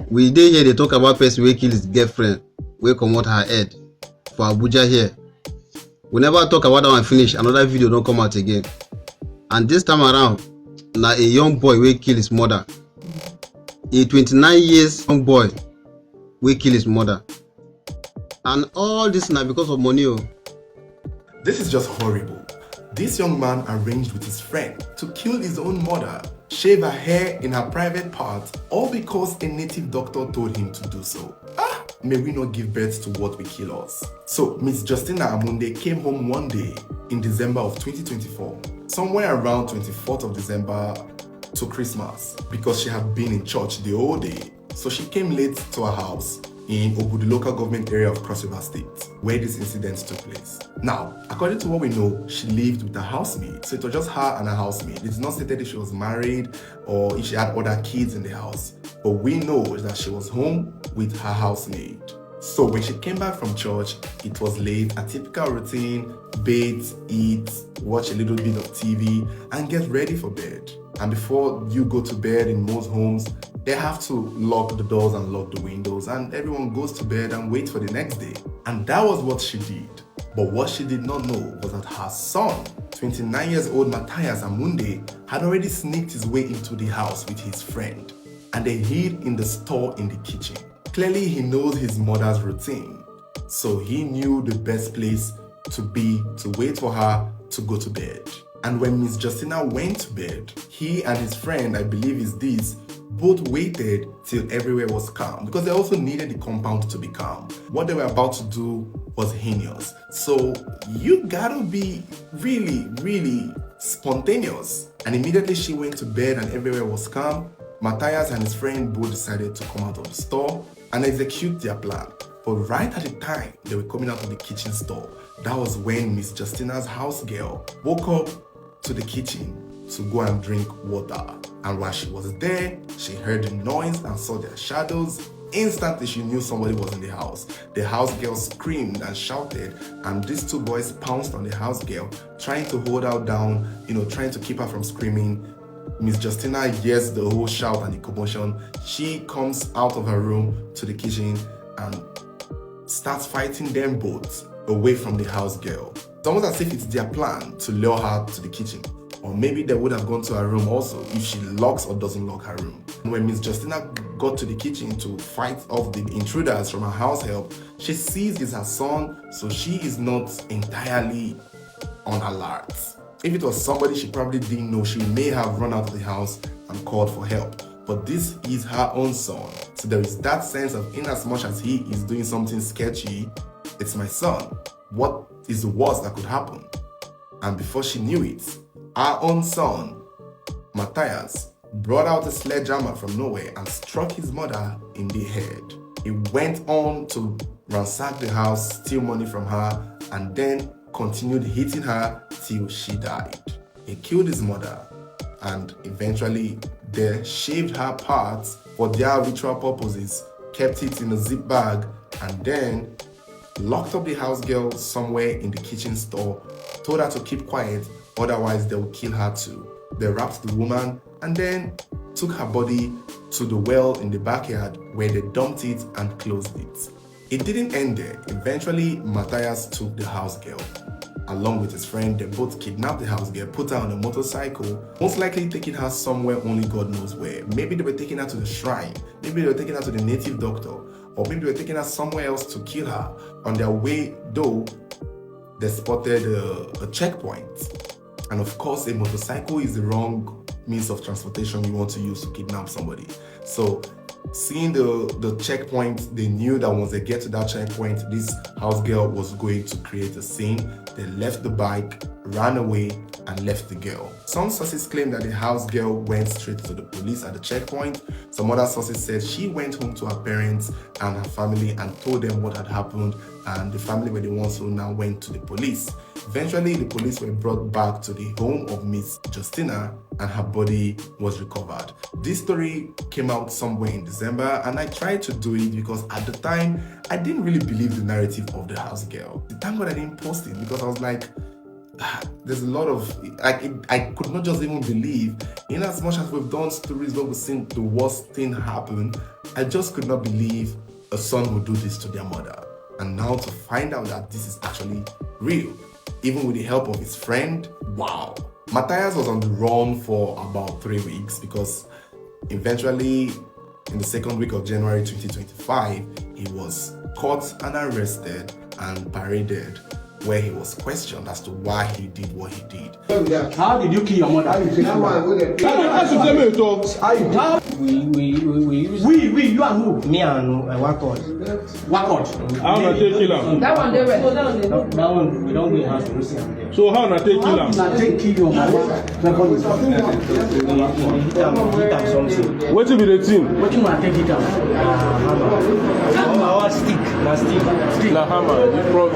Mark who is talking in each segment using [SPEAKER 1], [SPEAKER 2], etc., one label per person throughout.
[SPEAKER 1] We dey here, they talk about person wey kill his girlfriend, wey comot her head for Abuja here. We never talk about that one finish, another video don come out again. And this time around, na a young boy wey kill his mother. A 29 years young boy wey kill his mother. And all this na because of money.
[SPEAKER 2] This is just horrible. This young man arranged with his friend to kill his own mother, shave her hair in her private part, all because a native doctor told him to do so. May we not give birth to what will kill us. So, Miss Justina Amunde came home one day in December of 2024, somewhere around 24th of December to Christmas, because she had been in church the whole day. So she came late to her house in Obudu local government area of Cross River State, where this incident took place. Now, according to what we know, she lived with her housemaid, so it was just her and her housemaid. It is not stated if she was married or if she had other kids in the house, but we know that she was home with her housemaid. So when she came back from church, it was late, a typical routine: bathe, eat, watch a little bit of TV, and get ready for bed. And before you go to bed in most homes, they have to lock the doors and lock the windows, and everyone goes to bed and waits for the next day. And that was what she did. But what she did not know was that her son, 29 years old Matthias Amunde, had already sneaked his way into the house with his friend, and they hid in the store in the kitchen. Clearly, he knows his mother's routine, so he knew the best place to be to wait for her to go to bed. And when Miss Justina went to bed, he and his friend, I believe is this, both waited till everywhere was calm, because they also needed the compound to be calm. What they were about to do was heinous. So you gotta be really, really spontaneous. And immediately she went to bed and everywhere was calm, Matthias and his friend both decided to come out of the store and execute their plan. But right at the time they were coming out of the kitchen store, that was when Miss Justina's house girl woke up to the kitchen to go and drink water. And while she was there, she heard the noise and saw their shadows. Instantly, she knew somebody was in the house. The house girl screamed and shouted, and these two boys pounced on the house girl, trying to hold her down, trying to keep her from screaming. Miss Justina hears the whole shout and the commotion. She comes out of her room to the kitchen and starts fighting them both away from the house girl. It's almost as if it's their plan to lure her to the kitchen. Or maybe they would have gone to her room also if she locks or doesn't lock her room. And when Miss Justina got to the kitchen to fight off the intruders from her house help, she sees it's her son, so she is not entirely on alert. If it was somebody she probably didn't know, she may have run out of the house and called for help. But this is her own son. So there is that sense of, in as much as he is doing something sketchy, it's my son. What is the worst that could happen? And before she knew it, our own son, Matthias, brought out a sledgehammer from nowhere and struck his mother in the head. He went on to ransack the house, steal money from her, and then continued hitting her till she died. He killed his mother and eventually they shaved her parts for their ritual purposes, kept it in a zip bag, and then locked up the house girl somewhere in the kitchen store, told her to keep quiet, otherwise they would kill her too. They wrapped the woman and then took her body to the well in the backyard where they dumped it and closed it. It didn't end there. Eventually, Matthias took the house girl. Along with his friend, they both kidnapped the house girl, put her on a motorcycle, most likely taking her somewhere only God knows where. Maybe they were taking her to the shrine, maybe they were taking her to the native doctor, or maybe they were taking her somewhere else to kill her. On their way, though, they spotted a checkpoint. And of course, a motorcycle is the wrong means of transportation you want to use to kidnap somebody. So seeing the checkpoint, they knew that once they get to that checkpoint, this house girl was going to create a scene. They left the bike, ran away, and left the girl. Some sources claim that the house girl went straight to the police at the checkpoint. Some other sources said she went home to her parents and her family and told them what had happened, and the family were the ones who now went to the police. Eventually, the police were brought back to the home of Miss Justina and her body was recovered. This story came out somewhere in December, and I tried to do it because at the time, I didn't really believe the narrative of the house girl. Thank God I didn't post it, because I was like, there's a lot of I could not just even believe, in as much as we've done stories where we've seen the worst thing happen, I just could not believe a son would do this to their mother. And now to find out that this is actually real, even with the help of his friend, wow. Matthias was on the run for about 3 weeks because eventually in the second week of January 2025, he was caught and arrested and paraded, where he was questioned as to why he did what he did.
[SPEAKER 3] How did you kill your mother? We, you and who?
[SPEAKER 4] Me and Wakot.
[SPEAKER 3] Wakot.
[SPEAKER 5] How na take kill am?
[SPEAKER 6] That one they were.
[SPEAKER 4] That one we don't go in house to see am there.
[SPEAKER 5] So how na take kill am?
[SPEAKER 3] Now take kill your mother.
[SPEAKER 4] We hit am something.
[SPEAKER 5] Wetin be the thing?
[SPEAKER 3] What you want to take it down?
[SPEAKER 4] Hammer. Our stick. Na stick.
[SPEAKER 5] Na hammer.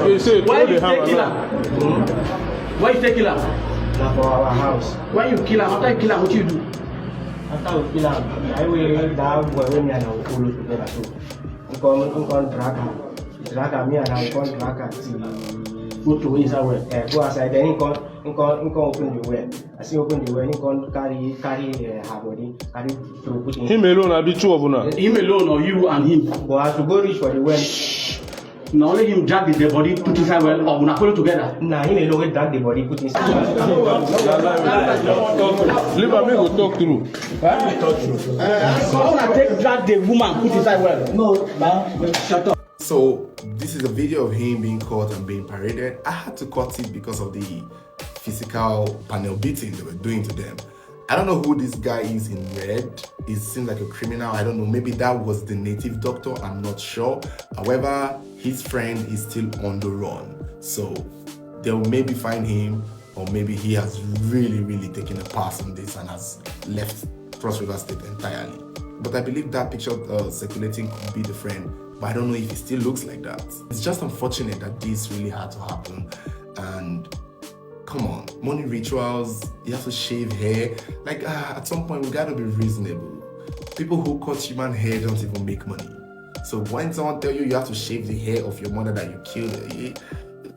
[SPEAKER 5] They say
[SPEAKER 3] Why
[SPEAKER 5] throw
[SPEAKER 3] you
[SPEAKER 5] the
[SPEAKER 3] take
[SPEAKER 5] hammer
[SPEAKER 3] kill
[SPEAKER 5] now.
[SPEAKER 3] her? Why you take kill her?
[SPEAKER 4] Na for our house.
[SPEAKER 3] Why you kill her? After you kill her, what you do?
[SPEAKER 4] After we kill am, I will that boy when me and I will follow together. So we come drag am. Drag am, me and I will come drag am till
[SPEAKER 3] Go to inside where?
[SPEAKER 4] go outside. Then he come open the well. As he open the well, he come carry her body, carry to put in.
[SPEAKER 5] Him alone abi two of una.
[SPEAKER 3] Him alone or you and him?
[SPEAKER 4] But as to go reach for the well,
[SPEAKER 3] Now only him drag the dead body, put inside well, or una follow together.
[SPEAKER 4] nah, him alone will drag the body, put inside.
[SPEAKER 5] Leave am make we talk through.
[SPEAKER 3] So una take drag the woman, put inside well. No, man, shut up.
[SPEAKER 2] So this is a video of him being caught and being paraded. I had to cut it because of the physical panel beating they were doing to them. I don't know who this guy is in red. He seems like a criminal. I don't know. Maybe that was the native doctor. I'm not sure. However, his friend is still on the run. So they'll maybe find him, or maybe he has really taken a pass on this and has left Cross River State entirely. But I believe that picture circulating could be the friend. But I don't know if he still looks like that. It's just unfortunate that this really had to happen. And come on, money rituals, you have to shave hair. Like, at some point, we gotta be reasonable. People who cut human hair don't even make money. So when someone tell you you have to shave the hair of your mother that you killed,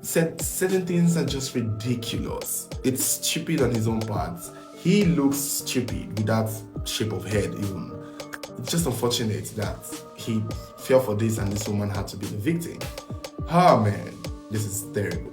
[SPEAKER 2] certain things are just ridiculous. It's stupid on his own part. He looks stupid with that shape of head even. It's just unfortunate that he fell for this and this woman had to be the victim. Oh man, this is terrible.